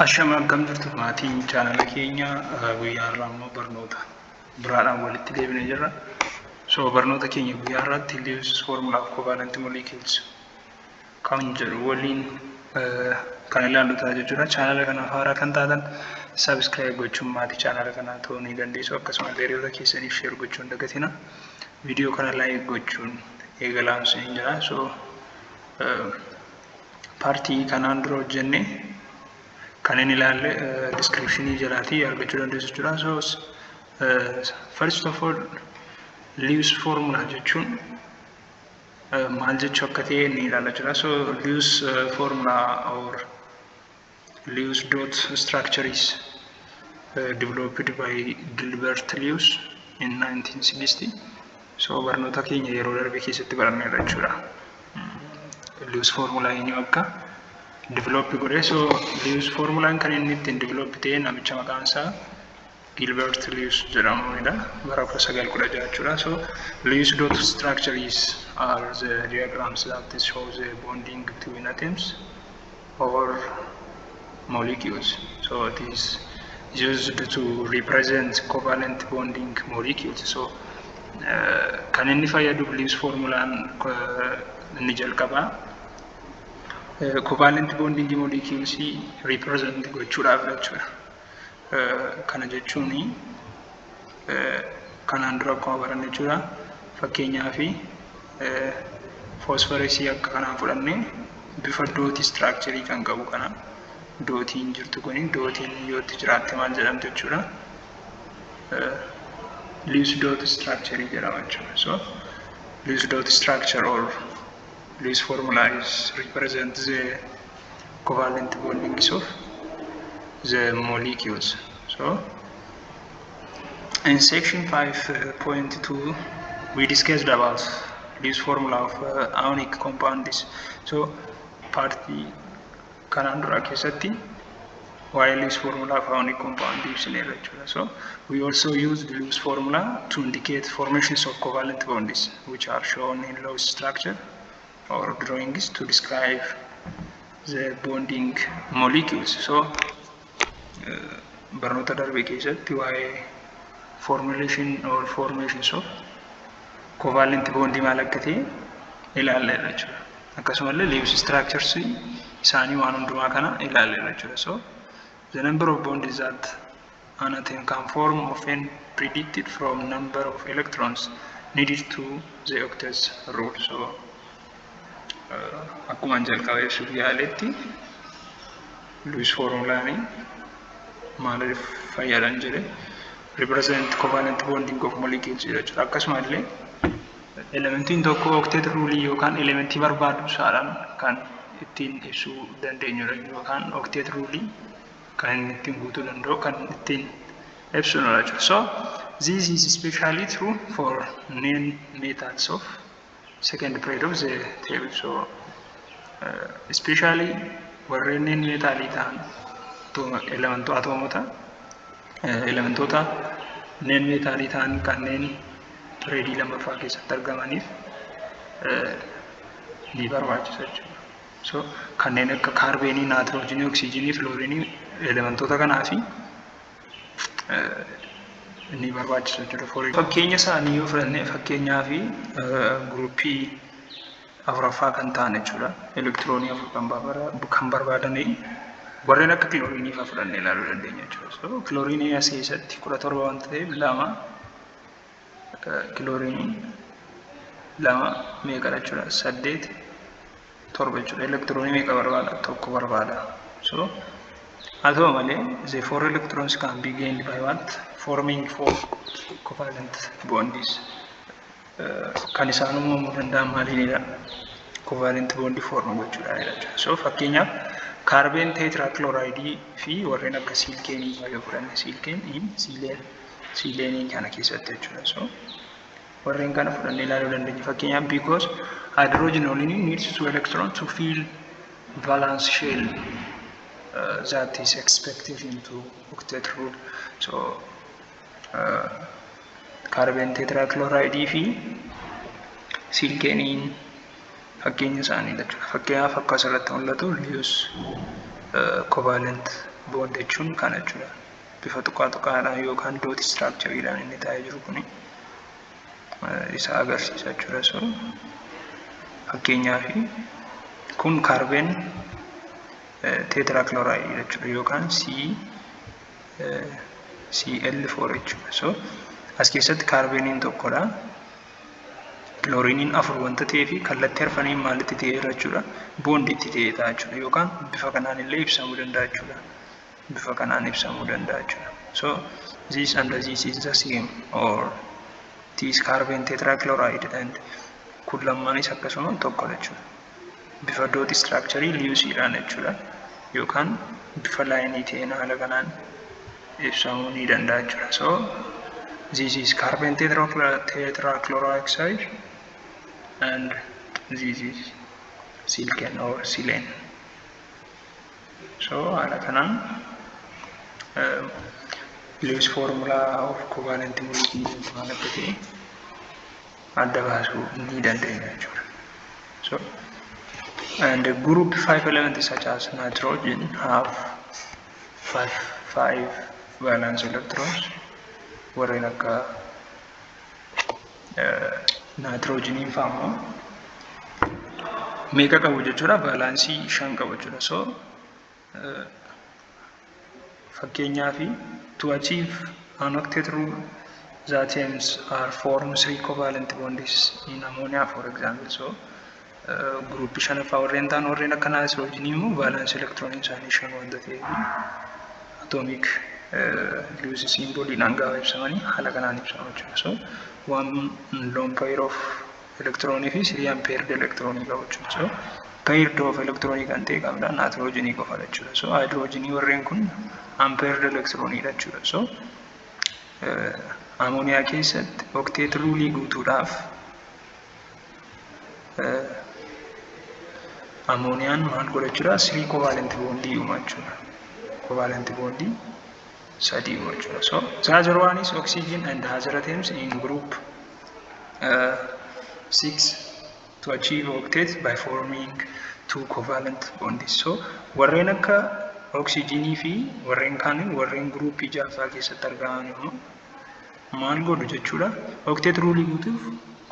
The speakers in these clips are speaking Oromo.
Ashama akkam jirtu maatiin chaanala keenya guyyaa irraa immoo barnoota biraadhaan walitti deebinee jirra. So barnoota keenya guyyaa irratti Lewis formula of covalent molecules kan jedhu waliin kan ilaallu ta'a jechuudha. Chaanala kana haaraa kan taatan subscribe gochuun maatii chaanala kanaa ta'uu ni dandeessu. Akkasumas hiriyoota keessaniif share gochuun dagatina. Viidiyoo kana like gochuun eegalaamsa hin jira. So paartii kanaan dura hojjennee kan inni ilaalle description jalaatii argachuu dandeessu jechuudha. So first of all Lewis formula jechuun maal jechuu akka ta'e ni ilaalla jechuudha. So Lewis formula or Lewis dot structure is developed by Gilbert Lewis in 1960. So barnoota keenya yeroo darbe keessatti baranneerra jechuudha. Lewis formula inni akka develop godhe. So Lewis formula kan inni ittiin develop ta'e namicha maqaan isaa Gilbert Lewis jedhamudha. Bara 1916 jechuudha. So Lewis dot structures are the diagrams that show the bonding between atoms or molecules. So it is used to represent covalent bonding molecules. So kan inni fayyadu Lewis formulaan inni jalqaba covalent bonding molecules represent gochuudhaaf jechuudha. Kana jechuun kanaan dura akkuma baranne jechuudha. Fakkeenyaaf phosphorus akka kanaan fudhannee bifa dootii structure kan qabu kana dootiin jirtu kun dootiin yoo itti jiraatte maal jedhamtu jechuudha. Lewis dot structure jedhama jechuudha. So Lewis dot structure or Lewis formula is represent the covalent bondings of the molecules. So in section 5.2 we discussed about Lewis formula of ionic compounds. So party kanaan dura keessatti waa'ee Lewis formula of ionic compounds ibsineerra jechuudha. So we also used the Lewis formula to indicate formations of covalent bonds which are shown in Lewis structure or drawings to describe the bonding molecules. So barnoota darbe keessatti waa'ee formulation or formations of covalent bond maal akka ta'e ilaalleerra jechuudha. Akkasumallee Lewis structures isaanii waan hundumaa kana ilaalleerra jechuudha. So the number of bonds that an atom can form often predicted from number of electrons needed to the octet rule. So akkuma jalqabee ibsuuf yaaletti Lewis formulaani maaliif fayyadan jedhe represent covalent bonding of molecules jechuudha. Akkasumallee elementiin tokko octet rule yookaan elementii barbaadu saadhaan kan ittiin ibsuu dandeenyudha yookaan octet rule kan inni ittiin guutuu danda'u kan ittiin ibsudha jechuudha. So this is especially true for non-metals of second period of the table. So especially warreen metalii ta'an elementoota non-metalii ta'an kanneen pireedii lammaffaa keessatti argamaniif ni barbaachisa jechuudha. So kanneen akka kaarbeenii, naayitiroojiinii, oksijiinii, filoorinii elementoota kanaaf ni barbaachisa jechuudha. Fakkeenya isaanii yoo fudhanne fakkeenyaaf guruppii afuraffaa kan ta'an jechuudha. Elektiroonii afur kan barbaadanii warreen akka kiloorinii fa'aa fudhannee ilaaluu dandeenya jechuudha. So kiloorinii as keessatti 17 waan ta'eef lama kiloorinii lama meeqa jechuudha? 8 7 jechuudha. Elektiroonii meeqa barbaada? Tokko barbaada. So haa ta'u malee the 4 electrons can be gained by what? Forming 4 covalent bonds. Kan isaan uumamuu danda'an maaliinidha? Covalent bond form gochuudha jechuudha. So fakkeenyaaf carbon tetrachloride fi warreen akka silkeenii yoo fudhanne sileenii kana keessatti jechuudha. So warreen kana fudhannee ilaaluu dandeenya. Fakkeenyaaf because hydrogen only needs 2 electrons to fill valence shell that is expected into octet rule. So carbon tetrachloride fi silkeenii fakkeenya isaanii jechuudha. Fakkeenyaaf akka asirratti mul'atu Lewis covalent bond jechuun kana jechuudha. Bifa tuqaa-tuqaadhaan yookaan dot structure-dhaan inni taa'ee jiru kuni isa agarsiisa jechuudha. So fakkeenyaaf kun kaarbeen tetrachloride jechuudha yookaan Cl4 jechuudha. So as keessatti kaarbeeniin tokkodha. Klooriiniin 4 wanta ta'ee fi kallattii arfaniin maalitti ta'ee jira jechuudha. Boondiitti ta'ee ta'a jechuudha yookaan bifa kanaan illee ibsamuu danda'a jechuudha. Bifa kanaan ibsamuu danda'a jechuudha. So this and this is the same or this carbon tetrachloride and kun lammaanis akkasuma tokkodha jechuudha. Bifa dot structure Lewis-dhaan jechuudha yookaan bifa laayinii ta'een haala kanaan ibsamuu ni danda'a jechuudha. So this is carbon tetrachloroxide and this is silicon or silane. So haala kanaan Lewis formula of covalent molecules maal akka ta'e adda baasuu ni dandeenya jechuudha. So and group 5 elements such as nitrogen have 5 valence electrons. Warreen akka nitrogen fa'aa meeqa qabu jechuudha? Valensii 5 qabu jechuudha. So fakkeenyaaf to achieve an octet rule the atoms are form 3 covalent bonds in ammonia for example. So group 5 warreen ta'an warreen akka nitrogen immoo valence electron isaanii 5 wanta ta'eef atomic Lewis symbol-dhaan gaafa ibsamanii haala kanaan ibsamu jechuudha. So one lone pair of electron fi 3 unpaired electron qabu jechuudha. So paired of electron kan ta'e qabda nitrogen qofa jechuudha. So hydrogen warreen kun unpaired electron jechuudha. So ammonia keessatti octet rule guutuudhaaf ammoniaan maal godha jechuudha? 3 covalent bond uuma jechuudha. Covalent bond study jechuudha. So the other one is oxygen and the other atoms in group 6 to achieve octet by forming 2 covalent bonds. So warreen akka oxygen fi warreen kaan warreen group 6 keessatti argaman immoo maal godhu jechuudha? Octet rule guutuuf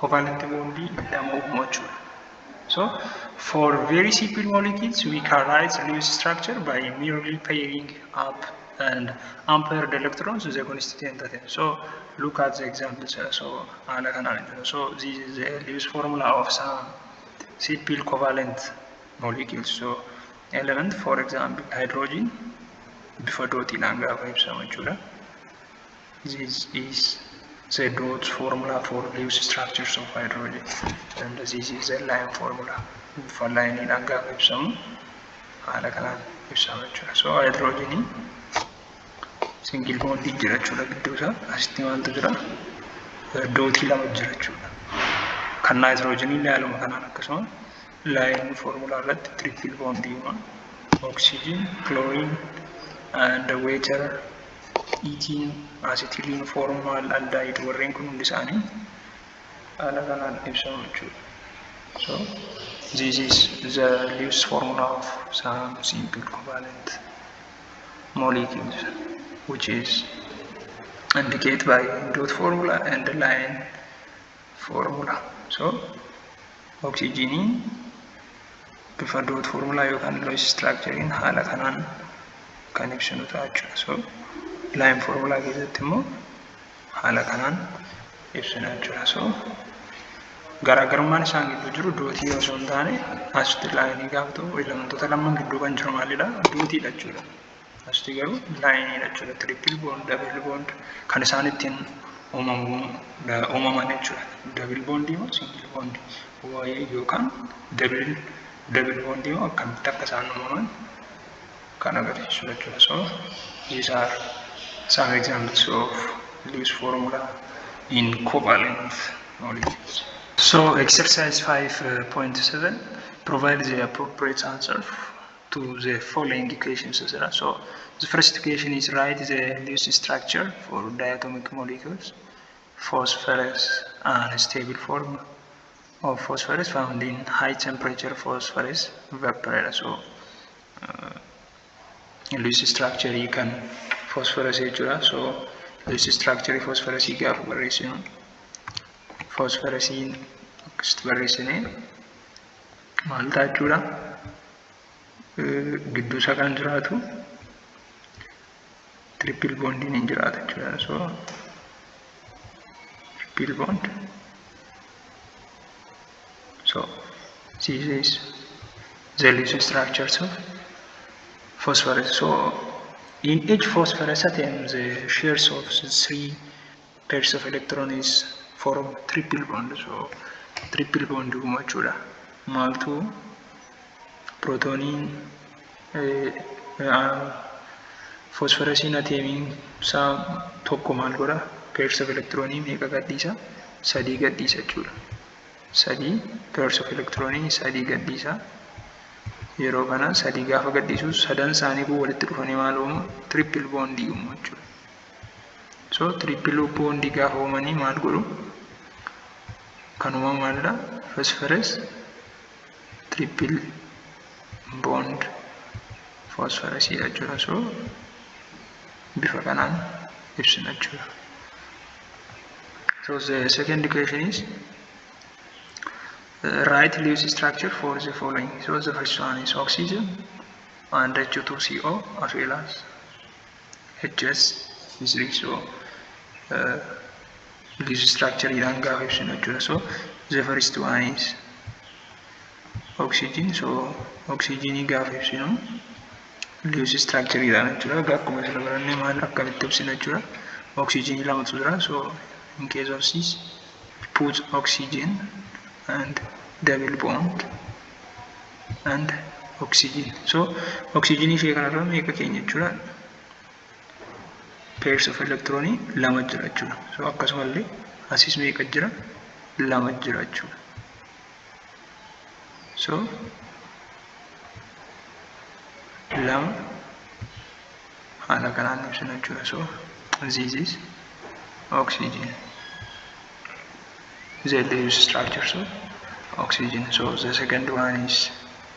covalent bond lama uumuu jechuudha. So for very simple molecules we can write Lewis structure by merely pairing up and unpaired electrons to the constituent atom. So look at the examples. So this is the Lewis formula of some simple covalent molecules. So element, for example, hydrogen before dot ilanga ibsamachula. This is the dot formula for Lewis structures of hydrogen, and this is the line formula for line ilanga ibsam haala kanaan ibsamachula. So hydrogen single bond jira jechuudha gidduu isaa asitti maaltu jira dootii lama jira jechuudha. Kan nitrogen illee haaluma kanaan akkasuma line formula irratti triple bond uuma oxygen, chlorine and water, ethene, acetylene formaldehyde warreen kun hundi isaanii haala kanaan ibsamu jechuudha. So this is the Lewis formula of some simple covalent molecules, which is indicated by dot formula and the line formula. So oxygen bifa dot formula yookaan Lewis structure in haala kanaan kan ibsinu ta'a jechuudha. So line formula keessatti immoo haala kanaan ibsina jechuudha. So garaagarummaan isaan gidduu jiru dootii osoo hin taane asitti laayinii gaafa ta'u elementoota lamaan gidduu kan jiru maalidha? Dootiidha jechuudha. Asitti garuu laayiniidha jechuudha. Triple bond, double bond kan isaan ittiin uumaman jechuudha. Double bond immoo single bond yookaan double bond immoo akkamitti akka isaan uumaman kan agarsiisudha jechuudha. So these are some examples of Lewis formula in covalent molecules. So exercise 5.7 provides the appropriate answer to the following equations. So the first equation is write the Lewis structure for diatomic molecules, phosphorus, and stable form of phosphorus found in high temperature phosphorus vapor. So loose structure kan phosphorus jechuudha. So loose structure phosphorus gaafa barreessinu phosphorus akkasitti barreessine maal ta'a jechuudha. Gidduu isaa kan jiraatu triple bond hin jiraata jechuudha. So triple bond. So this is the loose structures of phosphorus. So in each phosphorus atom, the shares of 3 pairs of electrons form triple bond. So triple bond jechuudha. Maaltu protoniin phosphorusin atomiin isaa tokko maal godha? Pairs of electronii meeqa gadhiisa? 3 gadhiisa jechuudha. 3 pairs of electronii 3 gadhiisa. Yeroo kana 3 gaafa gadhiisu sadan isaanii kun walitti dhufanii maal uumu? Triple bond uumu jechuudha. So triple bond gaafa uumanii maal godhu? Kanuma maalidha? Phosphorus triple bond phosphorus jechuudha. So bifa kanaan ibsina jechuudha. So the second equation is write loose structure for the following. So the first one is oxygen and H2CO as well as HS3. So loose structure idhaan gaafa ibsina jechuudha. So the first one is oxygen. So oxygen gaafa ibsinu loose structure idhaan jechuudha. Akkuma sila baranne maal akkamitti ibsina jechuudha. Oxygen lamatu jira. So in case of this, put oxygen and double bond and oxygen. So oxygen ishee kanarra meeqa keenya jechuudha? Pairs of electronii lama jira jechuudha. So akkasumallee asis meeqa jira? Lama jira jechuudha. So lama haala kanaan ibsina jechuudha. So this is oxygen. The loose structures of oxygen. So the second one is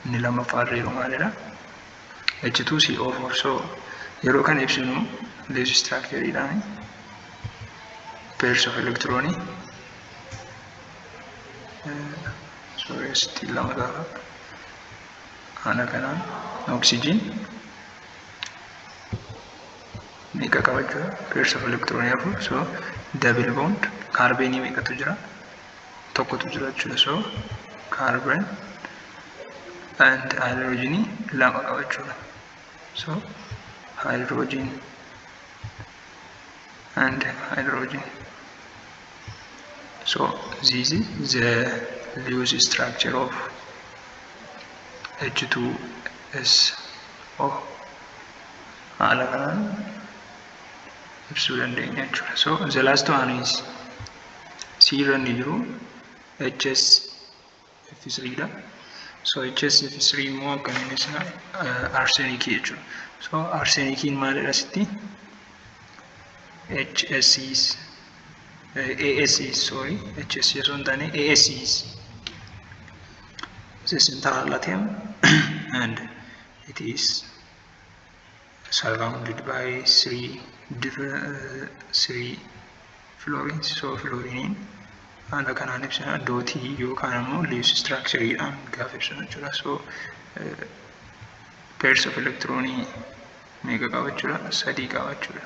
inni lammaffaan maalidha? H2CO4. So yeroo kan ibsinu loose structure idhaan pairs of electronii still lama gaafa haala kanaan oxygen meeqa qaba jechuudha? Pairs of electronii 4. So double bond carbonii meeqatu jira? Tokkotu jira jechuudha. So carbon and hydrogen lama qaba jechuudha. So hydrogen and hydrogen. So this is the loose structure of H2SO. haala kanaan ibsuu dandeenya jechuudha. So the last one is C irra inni jiru HSF3 dha. So HSF3 immoo akkana inni isa arsenic jechuudha. So arsenikiin maalidha asitti? HSCs ASCs, sorry, HSC osoo hin taane ASCs. The central atom and it is surrounded by 3 fluorines. So fluorine haala kanaan ibsina dootii yookaan immoo loose structure idhaan gaafa ibsina jechuudha. So pairs of electronii meeqa qaba jechuudha? 3 qaba jechuudha.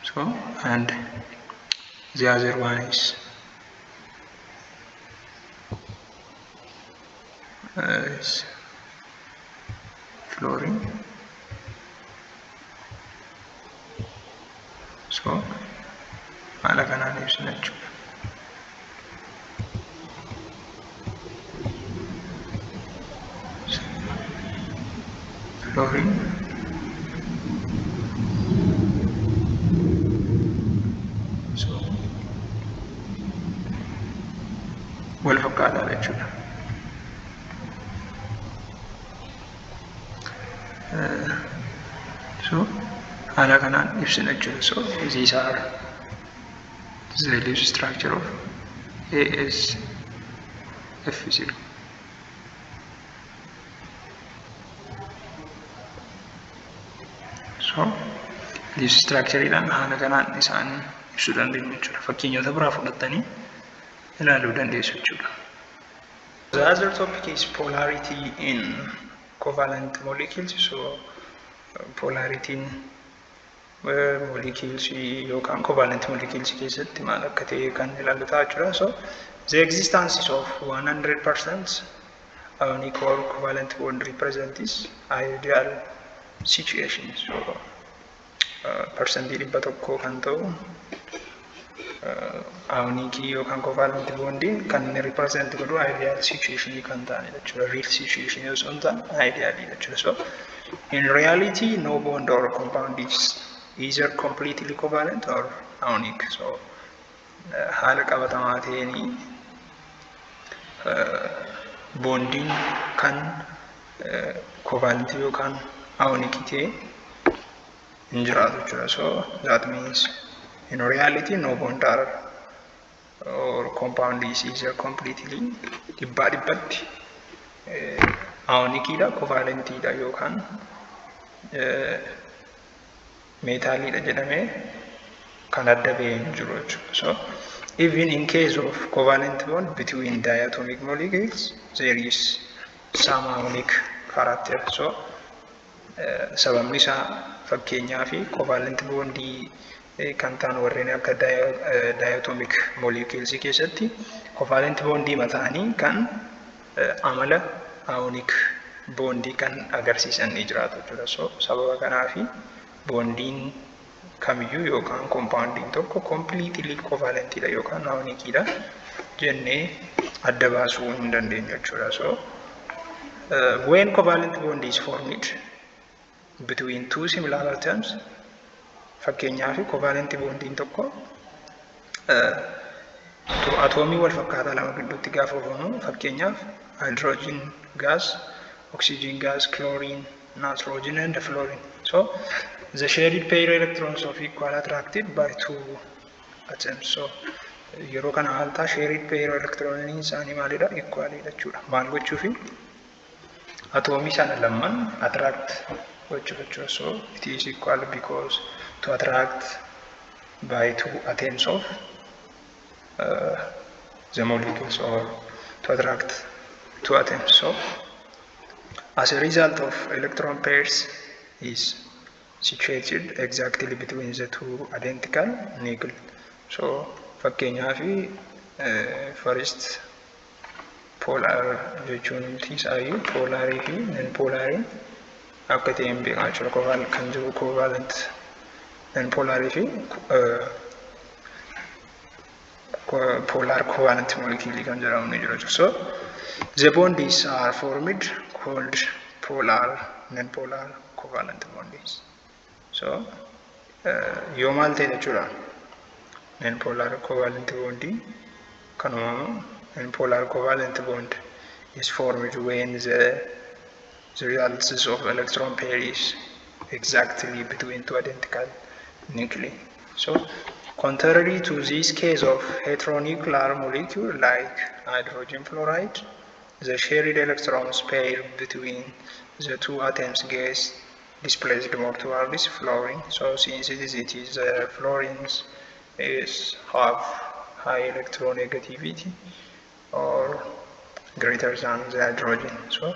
So and the other one is fluorine. So haala kanaan ibsina jechuudha. Fluorine wal fakkaataadha jechuudha. So haala kanaan ibsina jechuudha. So these are the loose structure of ASF0. So leaves structure idhaan haala kanaan isaan ibsuu dandeenya jechuudha. Fakkeenyota biraa fudhattanii ilaaluu dandeessu jechuudha. The other topic is polarity in covalent molecules. So polarity in molecules yookaan covalent molecules keessatti maal akka ta'e kan ilaallu ta'a jechuudha. So the existence of 100% unequal covalent bond represent is ideal situation. So percentage dhibba tokko kan ta'u unique yookaan covalent bonding kan represent godhu ideal situation kan ta'anidha jechuudha. Real situation osoo hin taane ideal jechuudha. So in reality no bond or compound is either completely covalent or unique. So haala qabatamaa ta'een bonding kan covalent yookaan unique ta'e hin jiraatu jechuudha. So that means in reality no bond or compound is either completely dhibba dhibbatti unique dha covalent dha yookaan metaalidha jedhamee kan adda bahee hin jiru jechuudha. So even in case of covalent bond between diatomic molecules there is some unique character. So sababni isaa fakkeenyaa fi covalent bondii kan ta'an warreen akka diatomic molecules keessatti covalent bondii mataanii kan amala unique bondii kan agarsiisan ni jiraatu jechuudha. So sababa kanaafi bondiin kamiyyuu yookaan compoundiin tokko completely covalent dha yookaan unique dha jennee adda baasuu hin dandeenyu jechuudha. So when covalent bond is formed between two similar atoms, fakkeenyaaf covalent bondiin tokko atomii wal fakkaataa lama gidduutti gaafa uumamu, fakkeenyaaf hydrogen gas, oxygen gas, chlorine, nitrogen and fluorine. So the shared pair electrons of equal attracted by two atoms. So yeroo kana haaltaa shared pair electrons isaanii maalidha? Equal jechuudha. Maal gochuufi atomii sana lamaan attract gochuudha. So it is equal because to attract by two atoms of the molecules or to attract two atoms. So as a result of electron pairs is situated exactly between the two identical nuclei. So fakkeenyaaf first polar jechuun tisaayu polar fi non polar akka ta'een beekamaa jira. Covalent kan jiru covalent non polar fi polar covalent molecule kan jedhamu ni jira. So the bonds are formed called polar non polar covalent bonds. So yoo maal ta'e jechuudha non polar covalent bond kan uumamu non polar covalent bond is formed when the results of electron pair is exactly between two identical nuclei. So contrary to this case of heteronuclear molecule like hydrogen fluoride, the shared electrons pair between the two atoms gets displaced more towards fluorine. So since it is fluorines have high electronegativity or greater than the hydrogen. So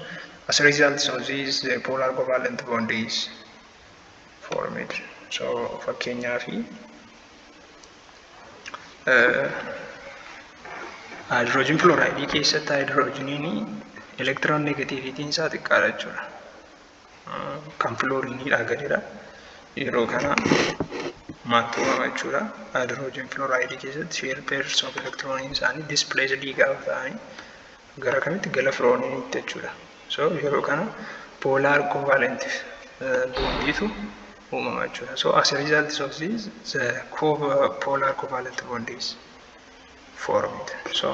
as a result of this, the polar covalent bond is formed. So fakkeenyaaf hydrogen fluoride keessatti hydrogeniin electron negativity isaa xiqqaadha jechuudha. Kan fluoriniidha gadidha. Yeroo kana maattuu jechuudha. Hydrogen fluoride keessatti share pairs of electrons isaanii displaced gaafa ta'anii gara kamitti gara fluoriniitti jechuudha. So yeroo kana polar covalent bondiitu uumama jechuudha. So as a result of this, the polar covalent bond is formed. So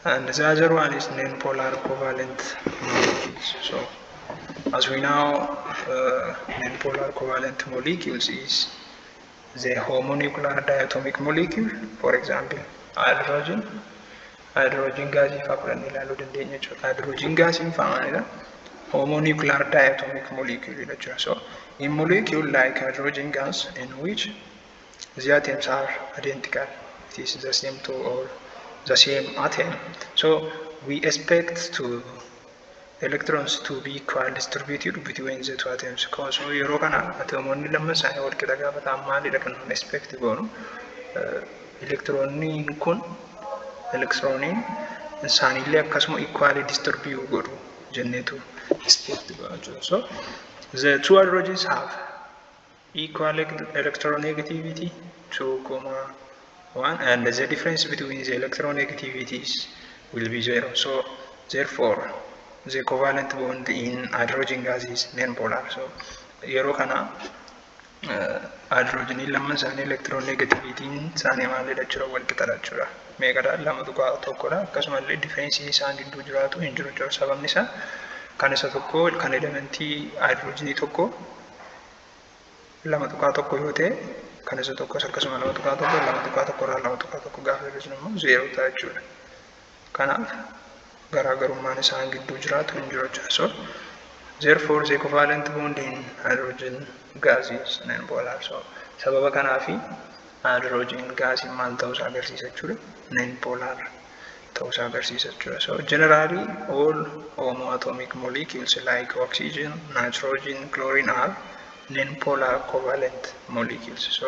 and the other one is non-polar covalent molecules. So as we know, non-polar covalent molecules is the homonuclear diatomic molecule. For example, hydrogen gas if hydrogen gas in family homonuclear diatomic molecule jechuudha. So in molecule like hydrogen gas in which the atoms are identical, it is the same to or the same atom. So we expect to electrons to be equal distributed between the two atoms. So yeroo kana atomonni lama isaanii wal qixa gaafa ta'an maalidha kan nuti expect goonu elektirooniin kun elektirooniin isaaniillee akkasuma equally distribute godhu jenneetu expect goona jechuudha. So the two hydrogens have equal electronegativity 2,1 and the difference between the electronegativities will be 0. So therefore the covalent bond in hydrogen gas is non-polar. So yeroo kana hydrogen lamman isaanii electronegativity isaanii maalidha jechuudha wal qixadha jechuudha. Meeqadha lama tuqaa tokkodha. Akkasumallee difference isaan gidduu jiraatu hin jiru jechuudha. Sababni isaa kan isa tokko kan elementii hydrogen tokko lama tuqaa tokko yoo ta'e kan isa tokko akkasuma lama tuqaa tokko irraa lama tuqaa tokko gaafa jennu immoo 0 ta'a jechuudha. Kanaaf garaagarummaan isaan gidduu jiraatu hin jiru jechuudha. So therefore the covalent bond in hydrogen gas is non-polar. So sababa kanaafi hydrogen gas maal ta'uu isaa agarsiisa jechuudha. Non-polar ta'uu isaa agarsiisa jechuudha. So generally all homoatomic molecules like oxygen, nitrogen, chlorine are non-polar covalent molecules. So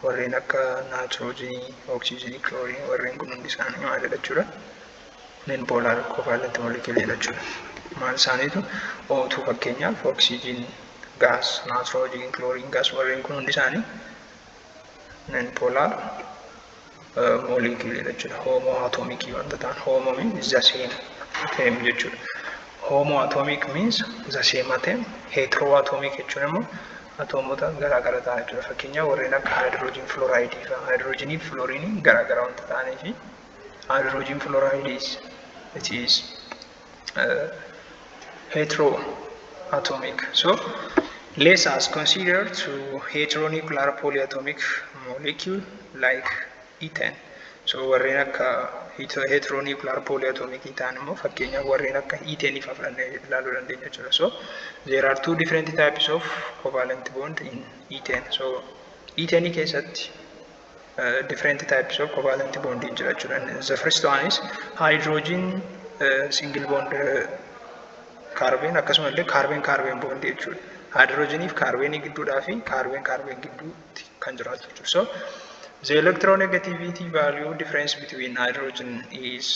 warreen akka nitrogen, oxygen, chlorine warreen kun hundi isaanii maalidha jechuudha. Non-polar covalent molecule jechuudha. Maal isaaniitu O2 fakkeenyaaf oxygen gas, nitrogen, chlorine gas warreen kun hundi isaanii non-polar molecule jechuudha. Homoatomic wanta ta'an homo means the same atom jechuudha. Homoatomic means the same atom. Heteroatomic jechuun immoo atomota garaagara ta'an jechuudha. Fakkeenyaaf warreen akka hydrogen fluoride fi hydrogen fluorine garaagara wanta ta'anii fi hydrogen fluoride it is heteroatomic. So let us consider two heteronuclear polyatomic molecule like ethane. So warreen akka heteronuclear polyatomic ethane immoo fakkeenyaaf warreen akka ethane ifa fudhannee ilaaluu dandeenya jechuudha. So there are two different types of covalent bond in ethane. So ethane keessatti different types of covalent bond in jira jechuudha. The first one is hydrogen single bond carbon akkasumallee carbon bond jechuudha. Hydrogen if carbon gidduudhaa fi carbon gidduutti kan jiraatu jechuudha. So the electronegativity value difference between hydrogen is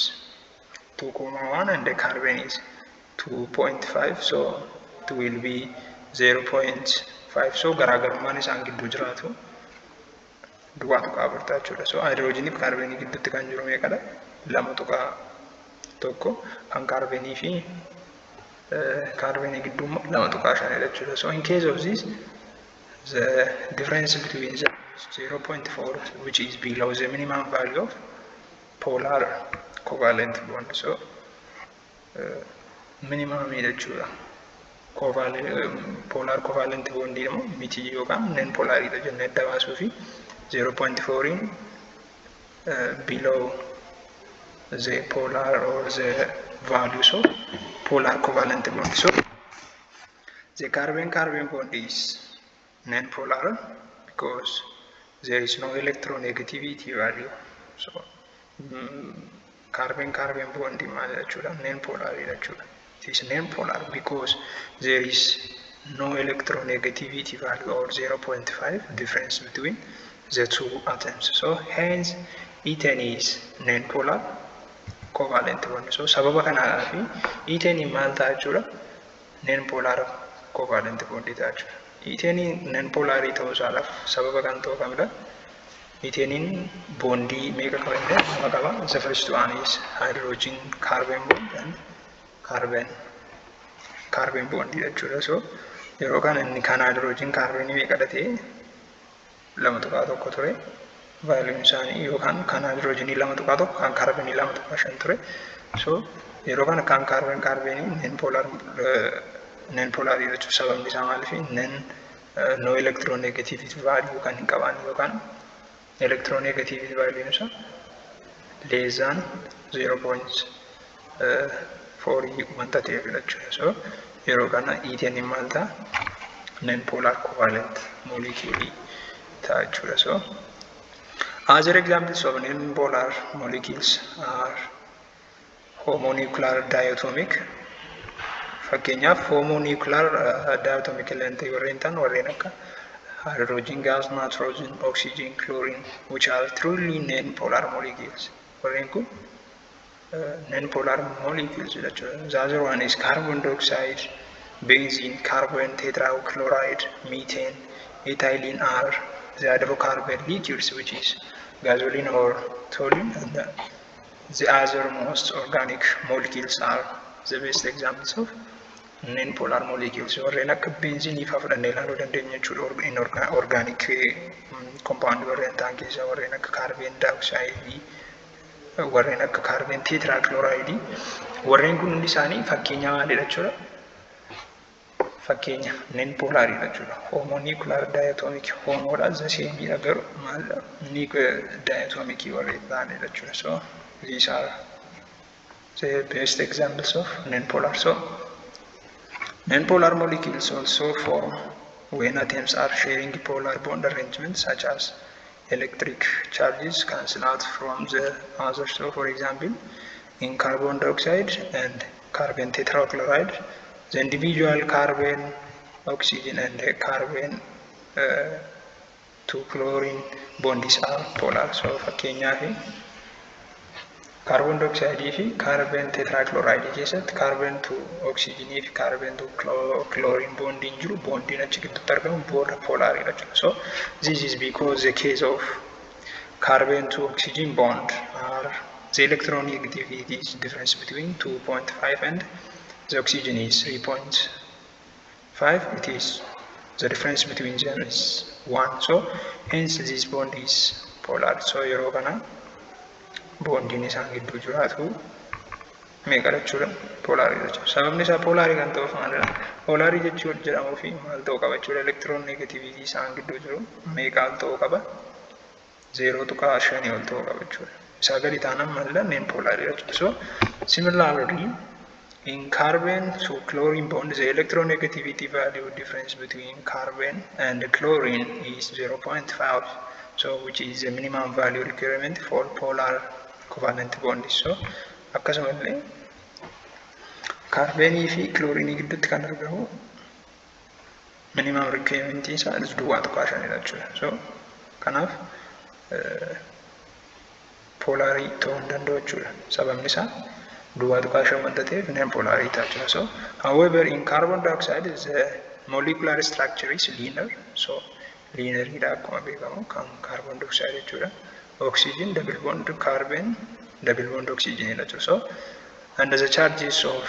2,1 and the carbon is 2.5. So it will be 0.5. So garaagarummaan isaan gidduu jiraatu duwwaa tuqaa afurtaa jechuudha. So hydrogen if carbon gidduutti kan jiru meeqadha? Lama tuqaa tokko kan carbon fi carbon gidduu lama tuqaa shanidha jechuudha. So in case of this the difference between the 0.4 which is below the minimum value of polar covalent bond. So minimum jechuudha. Polar covalent bond immoo miti yookaan non polar jennee adda baasuu fi 0.4 in below the polar or the values of polar covalent bond. So the carbon bond is non-polar because there is no electronegativity value. So carbon bond non-polar. It is non-polar because there is no electronegativity value or 0.5 difference between the two atoms. So hence ethane is non-polar covalent bond. So sababa kanaafi ethane maal ta'a jechuudha? Non-polar covalent bond ta'a jechuudha. Ethane non-polar ta'uu isaadhaaf sababa kan ta'u kamidha? Ethane bondii meeqa qaba? The first one is hydrogen carbon bond and carbon bond jechuudha. So yeroo kana inni kan hydrogen carbon meeqadha ta'e lama tuqaa tokko ture. Valuun isaanii yookaan kan hydrogen lama tuqaa tokko kan carbon lama tuqaa shan ture. So yeroo kana kan carbon non-polar jechuudha. Sababni isaa maaliif no electronegativity value kan hin qabaanne yookaan electronegativity value isaa less than 0.4 wanta ta'eef jechuudha. So yeroo kana ethane maalta non polar covalent molecule ta'a jechuudha. So other examples of non polar molecules are homonuclear diatomic. Fakkeenyaaf homonuclear diatomic length warreen ta'an warreen akka hydrogen gas, nitrogen, oxygen, chlorine, which are truly non-polar molecules. Warreen kun non-polar molecules jechuudha. The other one is carbon dioxide, benzene, carbon tetrachloride, methane, ethylene are the hydrocarbon liquids, which is gasoline or toluene, and the other most organic molecules are the best examples of non-polar molecules. Warreen akka benzene fa'aa fudhannee ilaaluu dandeenya jechuudha. Inorganic compound warreen ta'an keessaa warreen akka carbon dioxide, warreen akka carbon tetrachloride, warreen kun hundi isaanii fakkeenya maalidha jechuudha? Fakkeenya non-polaridha jechuudha. Homonuclear diatomic homoodha zaseemidha garuu maalidha? Diatomic warreen ta'anidha jechuudha. So these are the best examples of non-polar. So non-polar molecules also form when atoms are sharing polar bond arrangements, such as electric charges cancel out from the others. So for example, in carbon dioxide and carbon tetrachloride, the individual carbon, oxygen and carbon to chlorine bonds are polar. So fakkeenyaaf carbon dioxide fi carbon tetrachloride keessatti carbon to oxygen fi carbon to chlorine bonding jiru bonding achi gidduutti argamu polaridha jechuudha. So this is because the case of carbon to oxygen bond are the electronegativity is difference between 2.5 and the oxygen is 3.5. It is the difference between them is 1. So hence this bond is polar. So yeroo kana bonding isaan gidduu jiraatu meeqadha jechuudha? Polaridha jechuudha. Sababni isaa polarii kan ta'uuf maalidha? Polarii jechuun jedhamuu fi maal ta'uu qaba jechuudha? Electronegativity isaan gidduu jiru meeqaan ta'uu qaba? 0.5 ol ta'uu qaba jechuudha. Isaa gadi taanaan maalidha? Non-polaridha jechuudha. So similarly in carbon to chlorine bond, the electronegativity value difference between carbon and chlorine is 0.5. So which is the minimum value requirement for polar covalent bonds. So akkasumallee carbon fi chlorine gidduutti kan argamu minimum requirement isaa 2.5 jechuudha. So kanaaf polarii ta'uu hin danda'u jechuudha. Sababni isaa 2.5 wanta ta'eef non-polarii ta'a jechuudha. So however in carbon dioxide the molecular structure is linear. So linear hidha akkuma beekamu kan carbon dioxide jechuudha. Oxygen double bond carbon double bond oxygen jechuudha. So and the charges of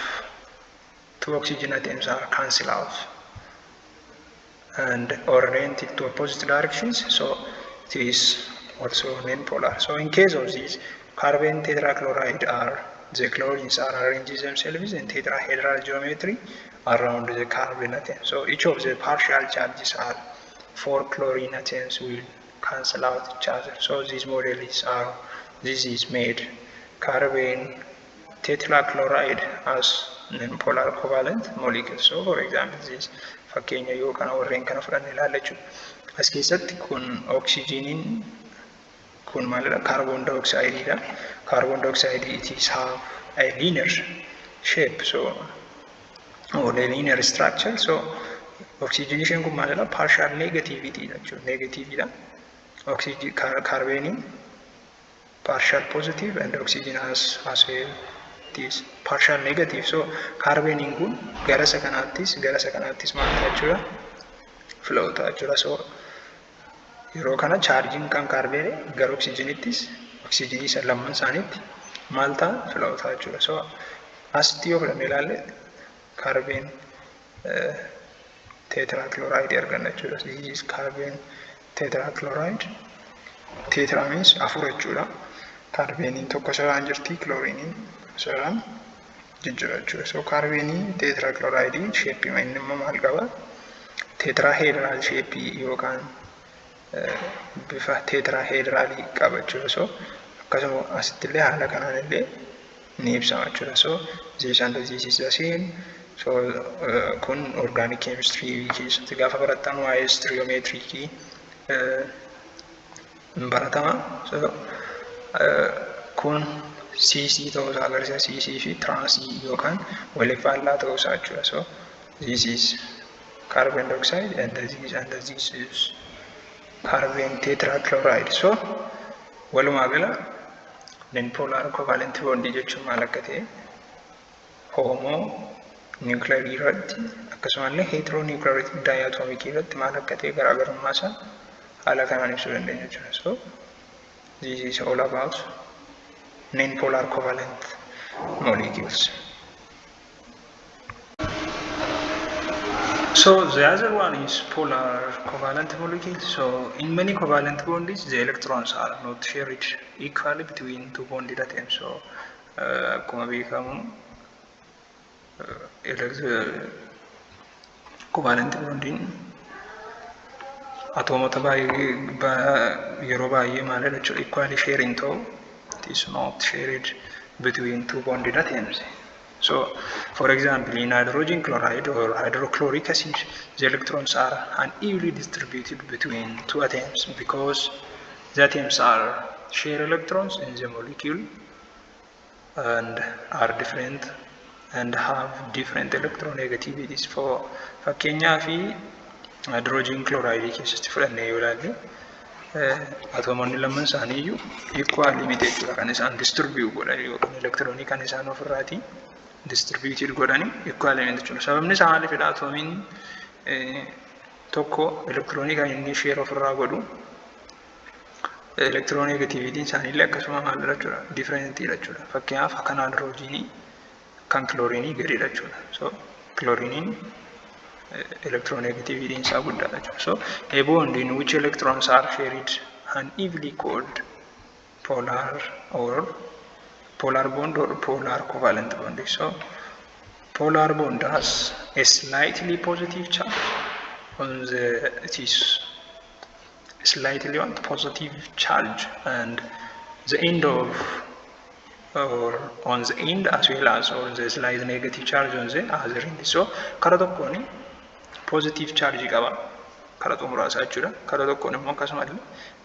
two oxygen atoms are cancel out and oriented to opposite directions. So it is also non-polar. So in case of this, carbon tetrachloride are the chlorines are arranged themselves in tetrahedral geometry around the carbon atom. So each of the partial charges are 4 chlorine atoms will cancel out each other. So this model is how this is made. Carbon tetrachloride as non-polar covalent molecules. So for example, this fakkeenya yoo kana warreen kana fudhannee ilaalla jechuudha. As keessatti kun oxygenin kun maalidha? Carbon dioxide dha. Carbon dioxide it is have a linear shape, so or a linear structure. So oxygenation kun maalidha? Partial negativity dha jechuudha. Negative dha. Oxygen carbon partial positive and oxygen has well this partial negative. So carbon kun gara sakanattis maal ta'a jechuudha? Flow ta'a jechuudha. So yeroo kana charging kan carbon gara oxygenittis oxygen isa lamman isaaniitti maal ta'a? Flow ta'a jechuudha. So asitti yoo fudhannee ilaalle carbon tetrachloride arganna jechuudha. This is carbon tetrachloride. Tetra means afur jechuudha. Carboniin tokko saraan jirti, chloriniin saraan jijjiirra jechuudha. So carboniin tetrachloride shape inni immoo maal qaba? Tetrahedral shape yookaan bifa tetrahedraalii qaba jechuudha. So akkasuma asitti illee haala kanaan illee ni ibsama jechuudha. So this and this is the same. So kun organic chemistry keessatti gaafa barattan waa'ee stereometriikii baratama. So kun CC ta'uusaa agarsiisa. CC fi trans yookaan waliif faallaa ta'uusaa jechuudha. So this is carbon dioxide and this is carbon tetrachloride. So walumaa gala non-polar covalent bond jechuun maal akka ta'e homo nuclear irratti akkasumallee heteronuclear diatomic irratti maal akka ta'e garaagarummaa isaa haala kanaan ibsuu dandeenya jechuudha. So this is all about non-polar covalent molecules. So the other one is polar covalent molecules. So in many covalent bonds, the electrons are not shared equally between two bonded atoms. So kuma beekamu covalent bonding atomota yeroo baay'ee maal jechuudha equally sharing ta'u it is not shared between two bonded atoms. So, for example, in hydrogen chloride or hydrochloric acid, the electrons are unevenly distributed between two atoms because the atoms are share electrons in the molecule and are different and have different electronegativities. For fakkeenyaa fi hydrogen chloride keessatti fudhannee yoo ilaalle atomonni lamaan isaanii iyyuu equal limit jechuudha kan isaan distribute godhan yookaan elektiroonii kan isaan ofirraatii distributed godhani equal limit jechuudha. Sababni isaa maaliifidha? Atoomiin tokko elektiroonii kan inni share ofirraa godhu elektiroonegativitiin isaaniillee akkasuma maalidha jechuudha differentidha jechuudha. Fakkeenyaaf kan hydrogenii kan chloriinii gadiidha jechuudha. So chloriiniin electronegativitiin isaa guddaadha jechuudha. So a bond in which electrons are shared unevenly called polar bond or polar covalent bond. So polar bond has a slightly positive charge on the positive charge and the end of or on the end as well as on the slight negative charge on the other end. So kara tokkoon positive charge qaba kara xumuraasaa jechuudha. Kara tokkoon immoo akkasumallee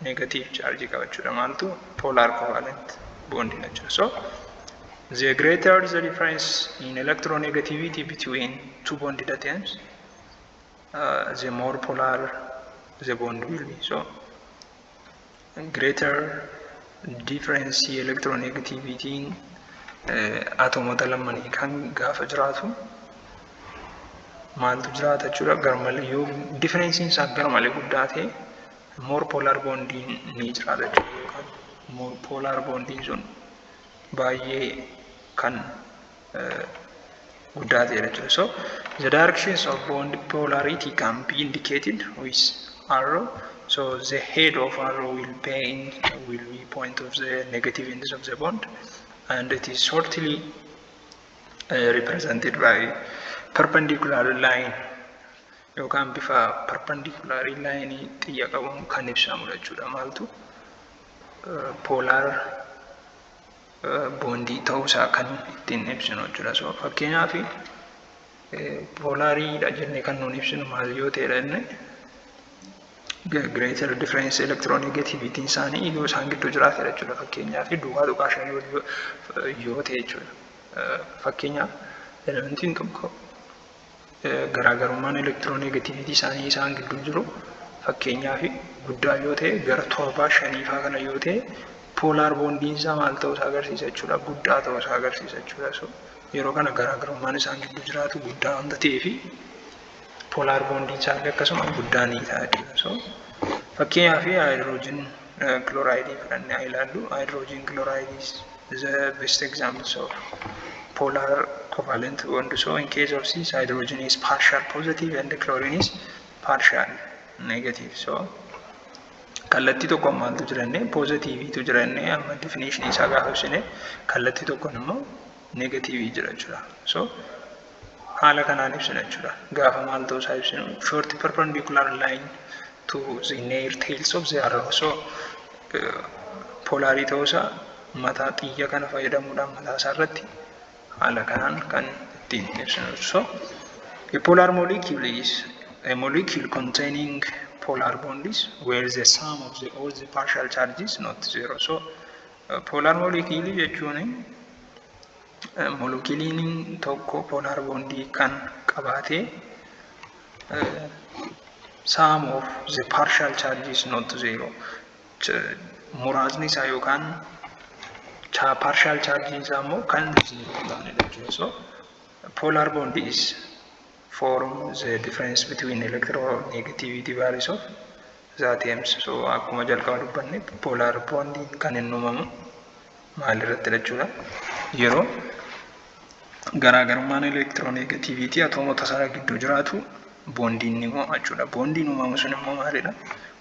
negative charge qaba jechuudha. Maaltu polar covalent bond nature. So the greater the difference in electronegativity between two bonded atoms, the more polar the bond will be. So greater difference in electronegativity atomota lamanii kan gaafa jiraatu maaltu jiraata jechuudha. Garmalee yoo differencein isaa garmalee guddaa ta'e more polar bonding ni jiraata jechuudha. More polar bonding sun baay'ee kan guddaa ta'e jechuudha. So the directions of bond polarity can be indicated with arrow. So the head of arrow will be point of the negative index of the bond, and it is shortly represented by perpendicular line. Yookaan bifa perpendicular line xiyya qabuun kan ibsamudha jechuudha. Maaltu polar bondii ta'uusaa kan ittiin ibsinu jechuudha. So fakkeenyaaf polariidha jennee kan nuun ibsinu maal yoo ta'edha inni greater difference electronegativity isaanii yoo isaan gidduu jiraatedha jechuudha. Fakkeenyaaf duwwaa tuqaa 5 yoo ta'e jechuudha. Fakkeenyaaf elementiin tokko garaagarummaan electronegativity isaanii isaan gidduu jiru fakkeenyaaf guddaa yoo ta'e gara 7-5 faa kana yoo ta'e polar bondiin isaa maal ta'uusaa agarsiisa jechuudha. Guddaa ta'uusaa agarsiisa jechuudha. So yeroo kana garaagarummaan isaan gidduu jiraatu guddaa wanta ta'eef polar bondiin isaa akkasuma guddaa ni ta'a jechuudha. So fakkeenyaaf hydrogen chloride fudhannee ilaallu. Hydrogen chloride is the best example of polar covalent bond. So in case of this, hydrogen is partial positive and the chlorine is partial negative. So kallattii tokko maaltu jiranne positive tu jiranne amma definition isaa gaafa ibsine kallattii tokko immoo negative jira jechuudha. So haala kanaan ibsina jechuudha. Gaafa maal ta'uu isaa ibsinu short perpendicular line to the near tails of the arrow. So polarity ta'uu isaa mataa xiyya kana fayyadamuudhaan mataa isaa irratti haala kanaan kan So a polar molecule is a molecule containing polar bonds where the sum of all the partial charge is not zero. So polar molecule jechuun moleculiin tokko polar bondii kan qabaate sum of the partial charge is not zero. Muraasni isaa yookaan partial charge isaa immoo kan zero ta'anidha jechuudha. So polar bond is form the difference between electronegativity values of the atoms. So akkuma jalqaba dubbanne polar bond kan inni uumamu maalirratti jechuudha. Yeroo garaagarummaan electronegativity atomota isaa gidduu jiraatu bondiin ni uumama jechuudha. Bondiin uumamu sun immoo maalidha?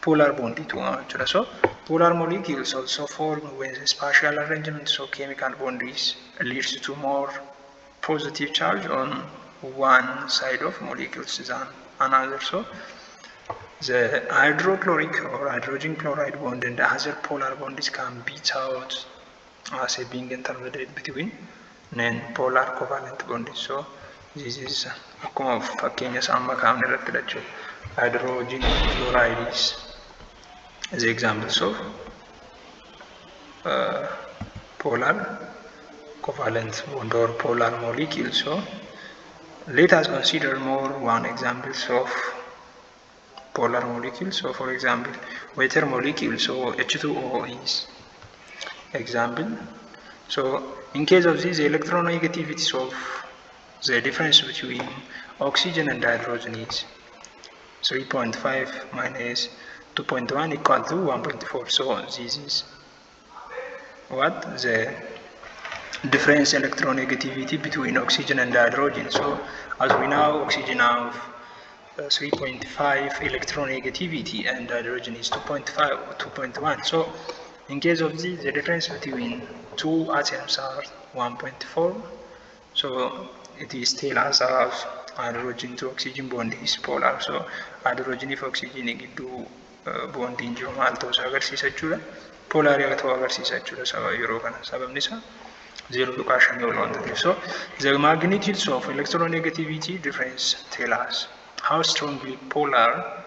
Polar bondiitu uumama jechuudha. So polar molecules also form when the spatial arrangement of chemical bonds leads to more positive charge on one side of molecules than another. So the hydrochloric or hydrogen chloride bond and other polar bonds can be thought as a being intermediate between non-polar covalent bonds. So this is akkuma fakkeenya amma kaa'amne irratti jechuudha. Hydrogen chloride is the examples of polar covalent bond or polar molecule. So let us consider more one examples of polar molecules. So for example, water molecule, so H2O is example. So in case of this, electronegativity of the difference between oxygen and hydrogen is 3.5 minus 2.1 equal to 1.4. So this is what the difference electronegativity between oxygen and hydrogen. So as we know, oxygen have 3.5 electronegativity and hydrogen is 2.5 or 2.1. So in case of this, the difference between two atoms are 1.4. So it is still as hydrogen to oxygen bond is polar. So hydrogen if oxygen giddu bond in jiru maal ta'uu isaa agarsiisa jechuudha. Polarii ta'uu agarsiisa jechuudha yeroo kana. Sababni isaa 0.5 ol waan ta'eef. So the magnitudes of electronegativity difference tell us how strongly polar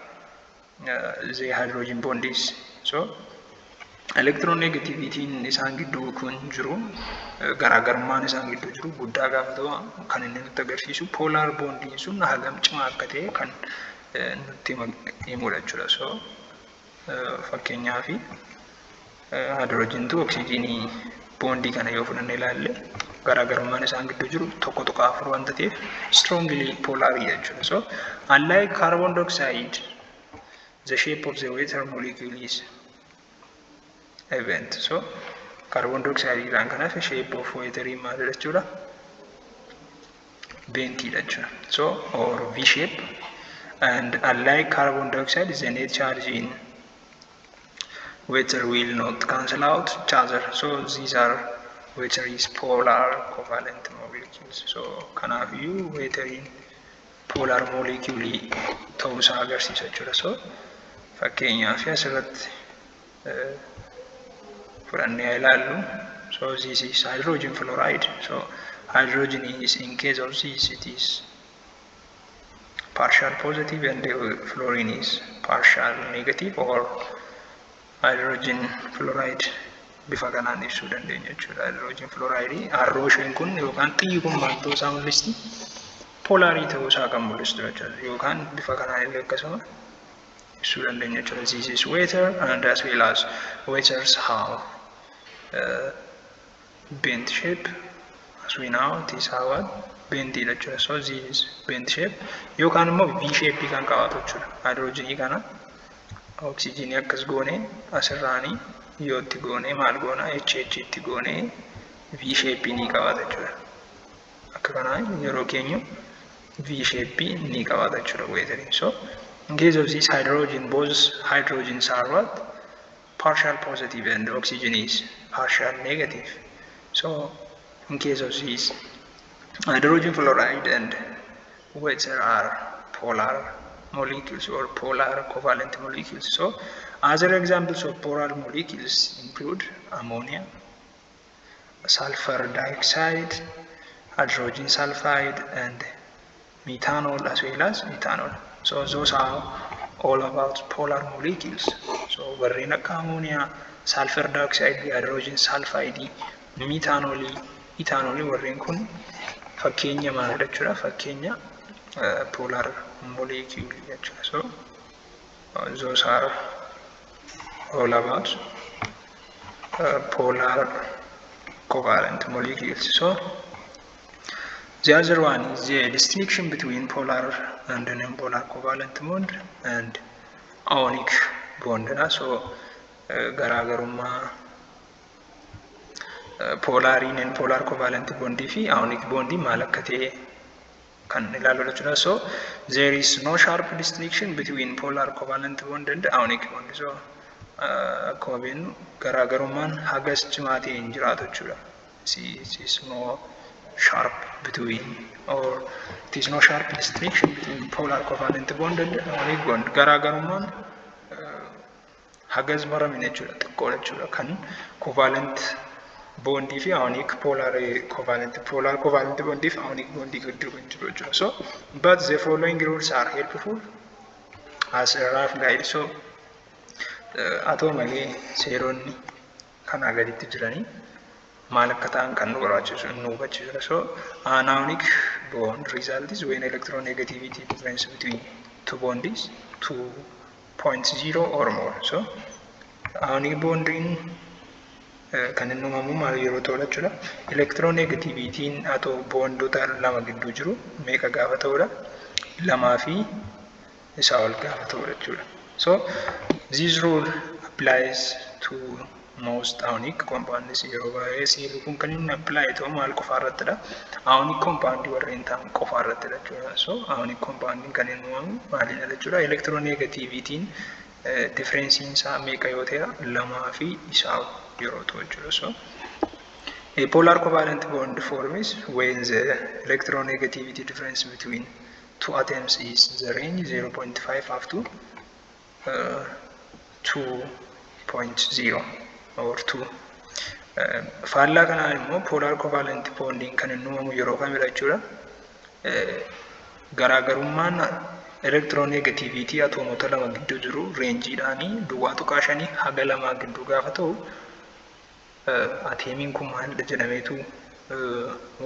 the hydrogen bond is. So electronegativity isaan gidduu kun jiru garaagarummaan isaan gidduu jiru guddaa gaafa ta'u kan inni nutti agarsiisu polar bondiin sun hagam cimaa akka ta'e kan nutti himudha jechuudha. So fakkeenyaaf hydrogen to oxygen bondii kana yoo fudhanne ilaalle garaagarummaan isaan gidduu jiru 1.4 waan ta'eef strongly polar jechuudha. So unlike carbon dioxide, the shape of the water molecule is event. So carbon dioxide irraan kanaaf shape of water maal jechuudha? Bent jechuudha. So or V shape. And unlike carbon dioxide, the net charge in water will not cancel out each other. So these are water is polar covalent molecules. So kanaaf iyyuu water in polar molecule ta'uu isaa agarsiisa jechuudha. So fakkeenyaaf asirratti fudhannee ilaallu. So this is hydrogen fluoride. So hydrogen is in case of this it is partial positive and fluorine is partial negative, or hydrogen fluoride bifa kanaan ibsuu dandeenya jechuudha. Hydrogen fluoride arrooshin kun yookaan xiyyi kun maal ta'uu isaa mul'isti? Polarii ta'uu isaa kan mul'istu jechuudha. Yookaan bifa kanaan illee akkasuma ibsuu dandeenya jechuudha. This is water and as well as waters have bent shape. As we know, it is how bent jechuudha. So this is bent shape. Yookaan immoo V shape kan qabaatu jechuudha. Hydrogen kana oxygen akkas goone asirraanii yoo itti goone maal goona HH itti goone V shape ni qabaata jechuudha. Akka kanaa yeroo keenyu V shape ni qabaata jechuudha waterin. So in case of this hydrogen, both hydrogens are what? Partial positive and oxygen is partial negative. So in case of this hydrogen fluoride and water are polar molecules or polar covalent molecules. So other examples of polar molecules include ammonia, sulfur dioxide, hydrogen sulfide and methanol as well as ethanol. So those are all about polar molecules. So warreen akka ammonia, sulfur dioxide, hydrogen sulfide, methanol, ethanol warreen kun fakkeenya maalidha jechuudha? Fakkeenya polar molecule jechuudha. So those are all about polar covalent molecules. So the other one is the distinction between polar and non-polar covalent bond and ionic bond. So garaagarummaa polar and polar covalent bond fi ionic bond maal akka ta'e kan ilaallu jechuudha. So there is no sharp distinction between polar covalent bond and ionic bond. So akkuma beeknu garaagarummaan hagas cimaa ta'e hin jiraatu jechuudha. It is no sharp between, or it is no sharp distinction between polar covalent bond and ionic bond. Garaagarummaan hagas maramin jechuudha, xiqqoo jechuudha, kan covalent bond fi ionic polar covalent bond fi ionic bond gidduu kan jiru jechuudha. So but the following rules are helpful as a rough guide. So atomii seeronni kana gaditti jiranii maal akka ta'an kan nu hubachiisu. So an ionic bond result is when electronegativity difference between two bonds is 2.0 or more. So ionic bond in kan inni uumamu maal yeroo ta'u jechuudha, electronegativitiin atoo bondota lama gidduu jiru meeqa gaafa ta'udha? Lamaa fi isaa ol gaafa ta'u jechuudha. So this rule applies to most ionic compounds. Yeroo baay'ee seerri kun kan inni apply ta'u maal qofa irrattidha? Ionic compound warreen ta'an qofa irrattidha jechuudha. So ionic compound kan inni uumamu maalidha jechuudha? Electronegativitiin differencein isaa meeqa yoo ta'e? Lamaa fi isaa ol yeroo ta'u jechuudha. So a polar covalent bond forms when the electronegativity difference between two atoms is the range 0.5 up to 2.0 or 2. Faallaa kanaan immoo polar covalent bonding kan inni uumamu yeroo kamidha jechuudha? Garaagarummaan electronegativity atomota lama gidduu jiru rangeedhaanii duwwaa tuqaa 5 haga 2 gidduu gaafa ta'u atomiin kun maalidha jedhameetu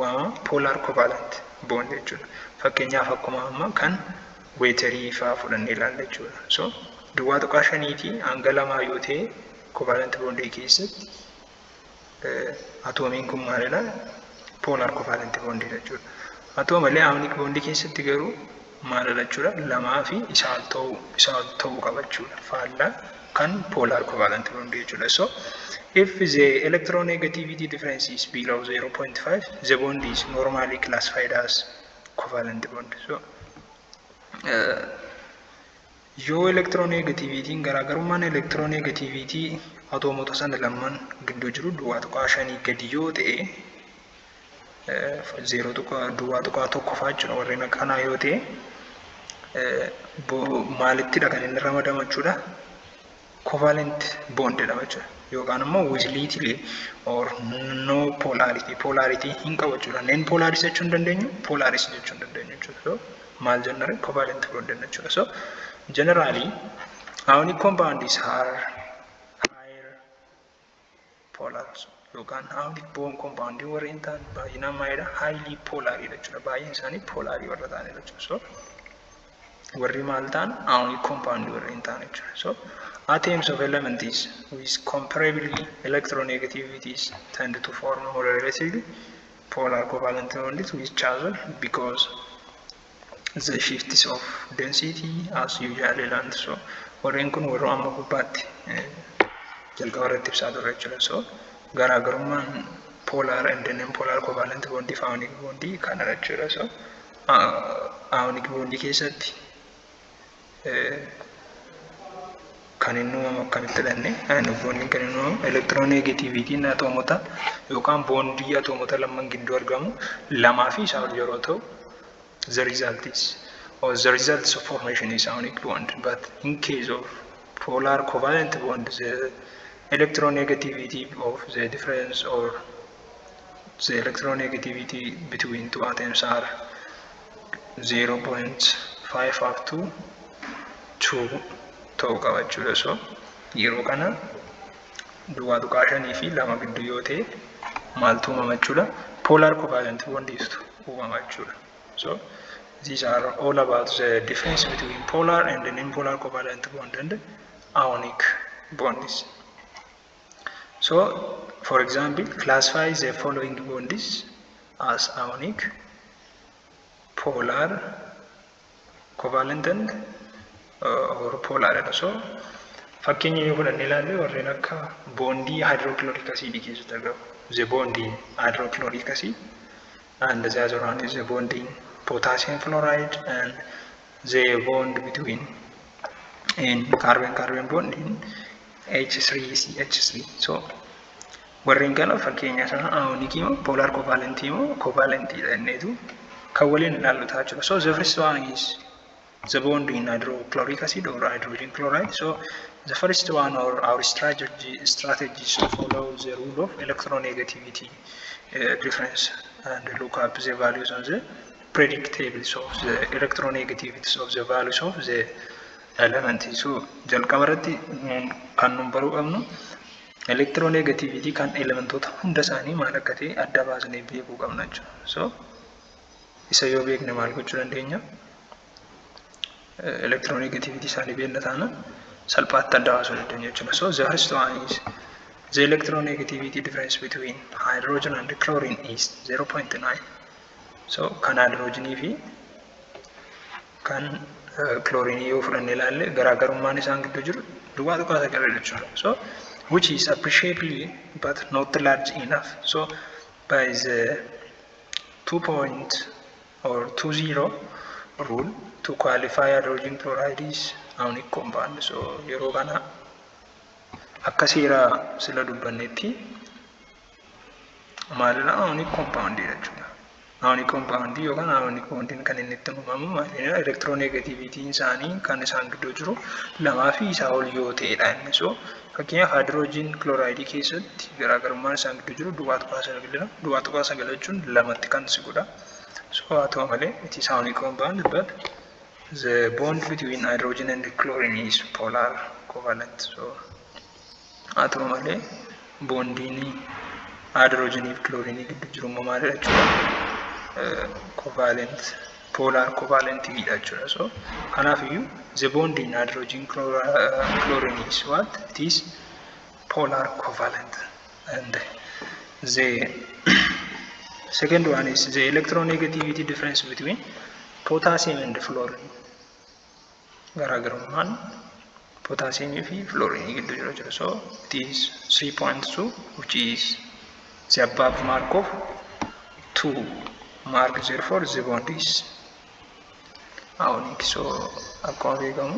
waama? Polar covalent bond jechuudha. Fakkeenyaaf akkuma amma kan weetarii fa'aa fudhannee ilaalla jechuudha. So duwwaa tuqaa 5 hanga 2 yoo ta'e covalent bond keessatti atomiin kun maalidha? Polar covalent bond jechuudha. Atoo malee ionic bond keessatti garuu maalidha jechuudha? Lamaa fi isaa ol ta'uu qaba jechuudha. Faallaa kan polar covalent bond jechuudha. So if the electronegativity difference is below 0.5, the bond is normally classified as covalent bond. So yoo electronegativity garaagarummaan electronegativity atomota sana lamaan gidduu jiru duwwaa tuqaa 5 gadi yoo ta'e duwwaa tuqaa 1 fa'aa jechuudha. Warreen akkanaa yoo ta'e maalittidha kan inni ramadama jechuudha? Covalent bond jedhama jechuudha. Yookaan immoo with little or no polarity hin qabu jechuudha. Non polaris jechuu hin dandeenyu, polaris jechuu hin dandeenyu jechuudha. So maal jennaan? Covalent bond jechuudha. So generally ionic compounds are higher polar. Yookaan ionic bond compound warreen ta'an baay'inaan maalidha? Highly polar jechuudha. Baay'een isaanii polar warra ta'anidha jechuudha. So warri maal ta'an? Ionic compound warreen ta'an jechuudha. So atoms of elements with comparably electronegativities tend to form more relatively polar covalent bonds with each other because the shifts of density as usually land. So warreen kun warra amma gubbaatti jalqaba irratti ibsaa turre jechuudha. So garaagarummaan polar and non-polar covalent bond fi ionic bond kanadha jechuudha. So ionic bond keessatti kan inni uumamu akkamitti dhanne ionic bond kan inni uumamu electronegativity atomota yookaan bondii atomota lamaan gidduu argamu lamaa fi isaa ol yeroo ta'u the results of formation is ionic bond. But in case of polar covalent bond, the electronegativity of the difference or the electronegativity between two atoms are 0.5 up to 2 ta'uu qaba jechuudha. So yeroo kana duwwaa tuqaa shanii fi lama gidduu yoo ta'e maaltu uumama jechuudha? Polar covalent bonds uumama jechuudha. So these are all about the difference between polar and non-polar covalent bond and ionic bonds. So, for example, classify the following bonds as ionic, polar, covalent, and or polar. So, fakkeenya yoo fudhanne ilaalle warreen akka bondii hydrochloric acid keessatti argamu. The bond in hydrochloric acid, and the other one is the bond in potassium fluoride, and the bond between in carbon bond in H3CH3. So warreen kana fakkeenya sana ionic imo polar covalent imo covalent jedhaneetu kan waliin ilaallutaa jechuudha. So the first one is the bond in hydrochloric acid or hydrogen chloride. So the first one, or our strategy is to follow the rule of electronegativity difference and look up the values on the predictables of the electronegativities of the values of the element. So jalqabarratti kan nu baruu qabnu electronegativity kan elementoota hunda isaanii maal akka ta'e adda baasnee beekuu qabna jechuudha. So isa yoo beekne maal gochuu dandeenya? Electronegativity isaanii beekna taana salphaatti adda baasuu dandeenya jechuudha. So the first one is the electronegativity difference between hydrogen and chlorine is 0.9. So kan hydrogen fi kan chlorine yoo fudhanne ilaalle garaagarummaan isaan gidduu jiru duwwaa tuqaa sagal jechuudha. So which is appreciably but not large enough. So by the 2.20 rule to qualify hydrogen chloride is ionic compound. So yeroo kana akka seera sila dubbannetti maalidha ionic compound jechuudha. Ionic compound yookaan ionic bond kan inni itti uumamu maalidha? Electronegativity isaanii kan isaan gidduu jiru lamaa fi isaa ol yoo ta'edha inni. So fakkeenyaaf hydrogen chloride keessatti garaagarummaan isaan gidduu jiru duwwaa tuqaa sagalidha. Duwwaa tuqaa sagal jechuun lamatti kan siqudha. So haa ta'u malee it is ionic compound, but the bond between hydrogen and chlorine is polar covalent. So haa ta'u malee bondiin hydrogen fi chlorine gidduu jiru immoo maalidha jechuudha? Covalent, polar covalent jechuudha. So kanaafiyyuu the bond in hydrogen chlorine is what? It is polar covalent. And the second one is the electronegativity difference between potassium and fluorine. Garaagarummaan potassium fi fluorine gidduu jiru jechuudha. So it is 3.2, which is the above mark of 2 mark. Therefore the bond is ionic. So akkuma beekamu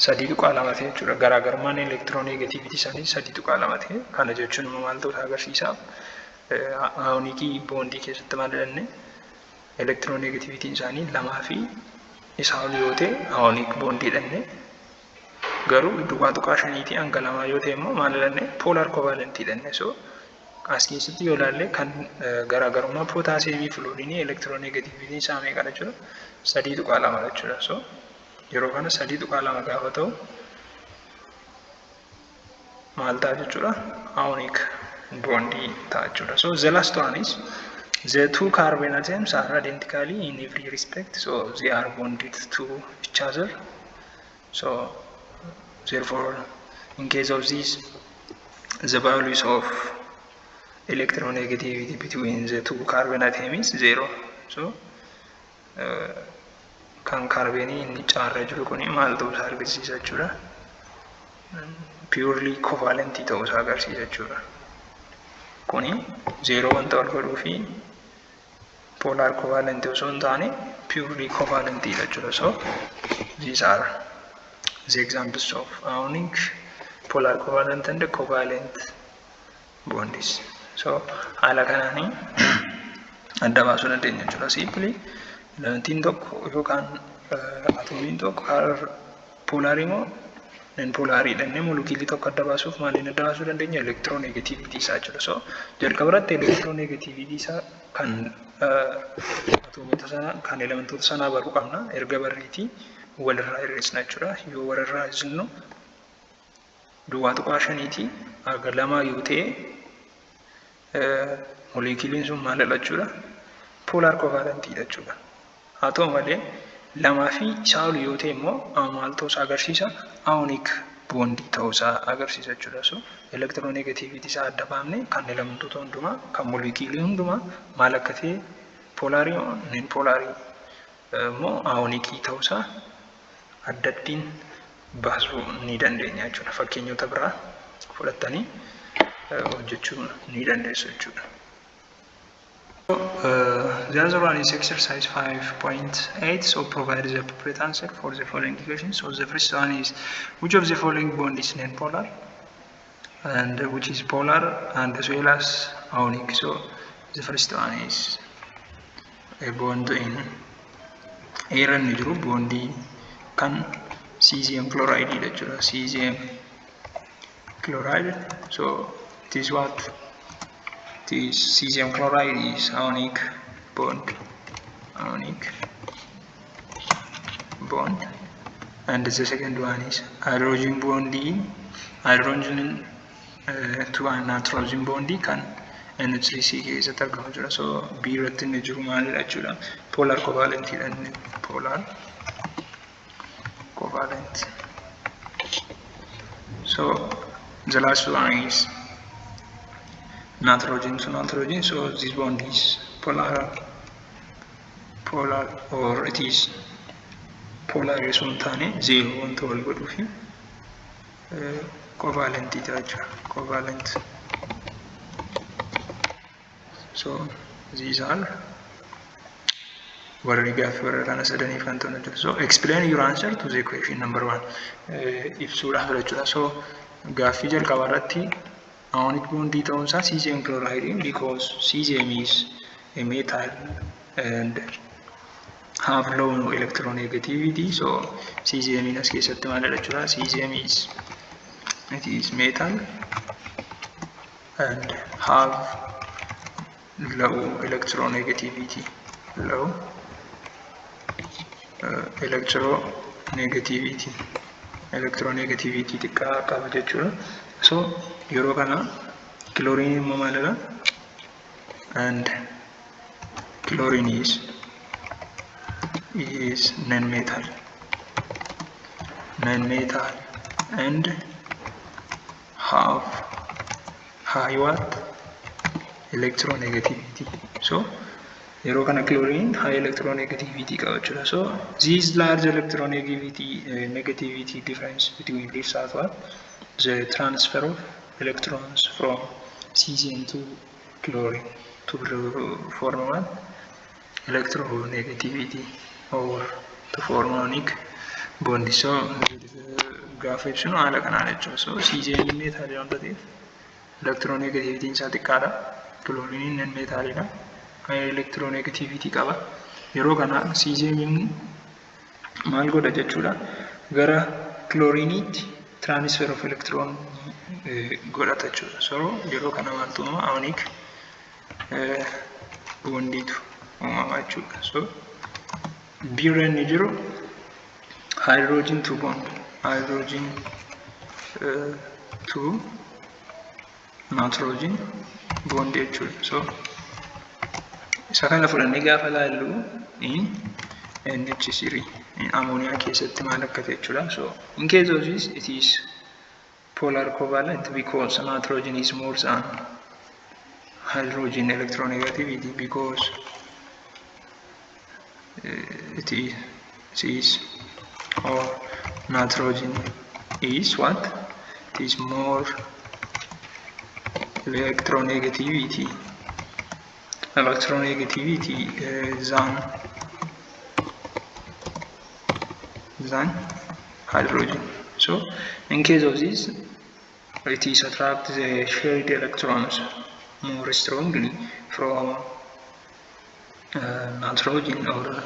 sadii tuqaa lama ta'e jechuudha. Garaagarummaan electronegativity isaanii sadii tuqaa lama ta'e. Kana jechuun immoo maal ta'uu agarsiisa? Ionic bondii keessatti maal jedhanne electronegativity isaanii lamaa fi isaa ol yoo ta'e ionic bondii jedhanne, garuu duwwaa tuqaa shaniitii hanga lamaa yoo ta'e immoo maal jedhanne? Polar covalent jedhanne. So as keessatti yoo ilaalle kan garaagarummaa potassium fi fluorine electronegativity isaa meeqa jechuudha? Sadii tuqaa lama jechuudha. So yeroo kana sadii tuqaa lama gaafa ta'u maal ta'a jechuudha? Ionic bondii ta'a jechuudha. So the last one is the two carbon atoms are identically in every respect. So they are bonded to each other. So therefore in case of this the values of electronegativity between the two carbon atoms is 0. So kan carbonii inni caarra jiru kuni maal ta'uu isaa agarsiisa jechuudha? Purely covalent ta'uu isaa agarsiisa jechuudha. Kuni 0 wanta wal godhuu fi polar covalent osoo hin taane purely covalent jechuudha. So these are the examples of ionic, polar covalent and covalent bonds. So haala kanaanii adda baasuu dandeenya jechuudha. Simply elementiin tokko yookaan atomiin tokko polar immoo non polari denne molecular tokko adda baasuuf maaliin adda baasuu dandeenya electronegativity isaa jira. So jalqabarratti electronegativity isaa kan atomota sana kan elementoota sanaa baruu qabna. Erga barreetii walirraa hir'isna jechuudha. Yoo walirraa hir'isnu duwwaa tuqaa shaniitii aga lama yoo ta'e moleculiin sun maalidha jechuudha? Polar covalent jechuudha. Haa ta'u malee lamaa fi isaa ol yoo ta'e immoo maal ta'uusaa agarsiisa? Ionic bond ta'uusaa agarsiisa jechuudha. So electronegativity isaa adda baafne kan elementoota hundumaa kan molecular hundumaa maal akka ta'e polarii non polarii immoo ionic ta'uusaa addattiin baasuu ni dandeenya jechuudha. Fakkeenyota biraa fudhattanii hojjechuu ni dandeessu jechuudha. The other one is exercise 5.8. So provide the appropriate answer for the following equations. So the first one is, which of the following bond is non-polar and which is polar and as well as ionic. So the first one is a bond in air and hydro bond can cesium chloride jechuudha. Cesium chloride. So it is what? This cesium chloride is ionic bond, and the second one is hydrogen bond, hydrogen to nitrogen bond can NH3C keessatti argamu jira. So B irratti inni jiru maalidha jechuudha? Polar covalent jedhani. Polar covalent. So the last one is nitrogen to nitrogen. So this bond is polar, or it is polar isomtane 0 want to go to covalent covalent. So these are so explain your answer to the equation number 1. If so gaaffii jalqabarratti ionic bond ta'uunsaa cesium chloride because cesium is a metal and have low electronegativity. So cesium in as keessatti maalidha jechuudha? Cesium is metal and have low electronegativity. Low electronegativity xiqqaa qaba jechuudha. So yeroo kana chlorine immoo maalidha? And chlorine is non-metal and have high what? Electronegativity. So yeroo kana chlorine high electronegativity qaba jechuudha. So this large electronegativity difference between these are what? The transfer of electrons from cesium to chlorine to form one electronegativity or to form ionic bond. So graph is no ala kana jechuudha. So cesium metal waan ta'eef electronegativity isaa xiqqaadha. Chlorine non metalidha. Electronegativity qaba. Yeroo kana cesium maal godha jechuudha? Gara chloriniitti transfer of electron godhata jechuudha. So yeroo kana maaltu ionic bonditu uumama jechuudha. So birra inni jiru hydrogen to bond, hydrogen to nitrogen bond jechuudha. So isa kana fudhannee gaafa laallu NH3 ammonia keessatti maal akka ta'e jechuudha. So in case of this it is polar covalent because nitrogen is more than hydrogen electronegativity because it is or nitrogen is what? It is more electronegativity than hydrogen. So in case of this it is attract the shared electrons more strongly from nitrogen or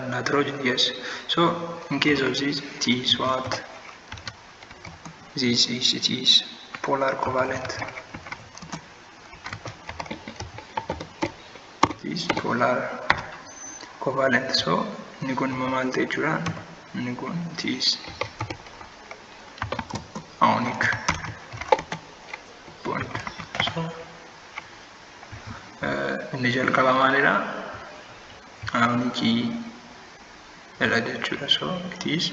nitrogen, yes. So in case of this it is what? it is polar covalent. It is polar covalent. So nigun mamalte jura nigun it is ionic bond. So initial kalamalera ionic so it is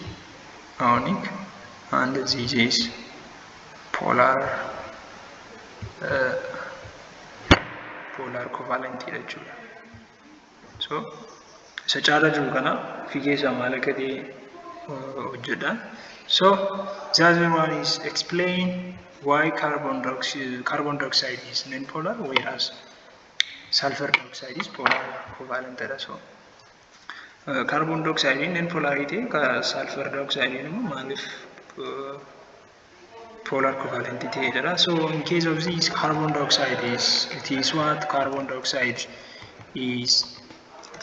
ionic and this is polar covalent. So sachara jugana figures amalakati ujjada. So the other one is explain why carbon dioxide is non-polar whereas sulfur dioxide is polar covalent. So carbon dioxide in non-polarity, sulfur dioxide in polar covalent. So in case of this carbon dioxide it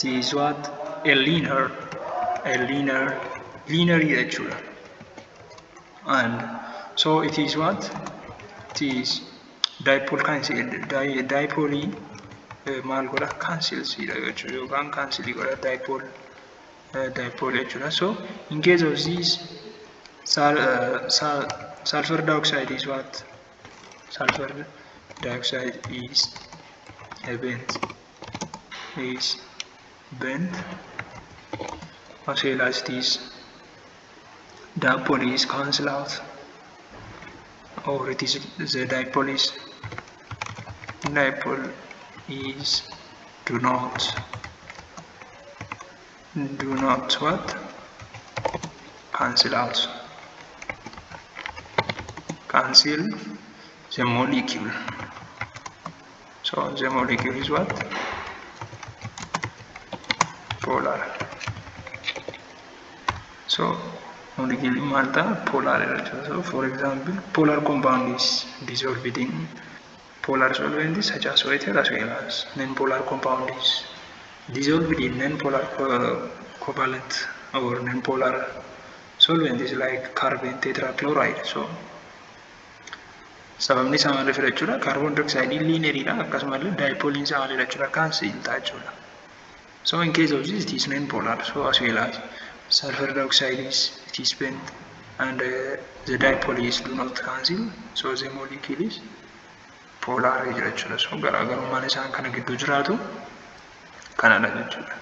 is what a linear actually, and so it is what it is dipole cancels dipole. So in case of this sulfur dioxide is what? Sulfur dioxide is bent as well as this dipole is cancel out, or it is the dipole is do not what? Cancel out. Cancel the molecule. So the molecule is what? Polar. So molecule malta polar. So for example, polar compound is dissolved in polar solvent such as water as well as non-polar compound is dissolved in non-polar covalent or non-polar solvent is like carbon tetrachloride. So sababni isaa maaliif jechuudha? Carbon dioxide linearidha, akkasumallee dipole isaa maaliif jechuudha? Cancel jechuudha. So in case of this it is non-polar. So as well as sulfur dioxide it is bent and the dipole is do not cancel. So the molecule is polar jechuudha. So garaagarummaan isaan kana gidduu jiraatu kanadha jechuudha.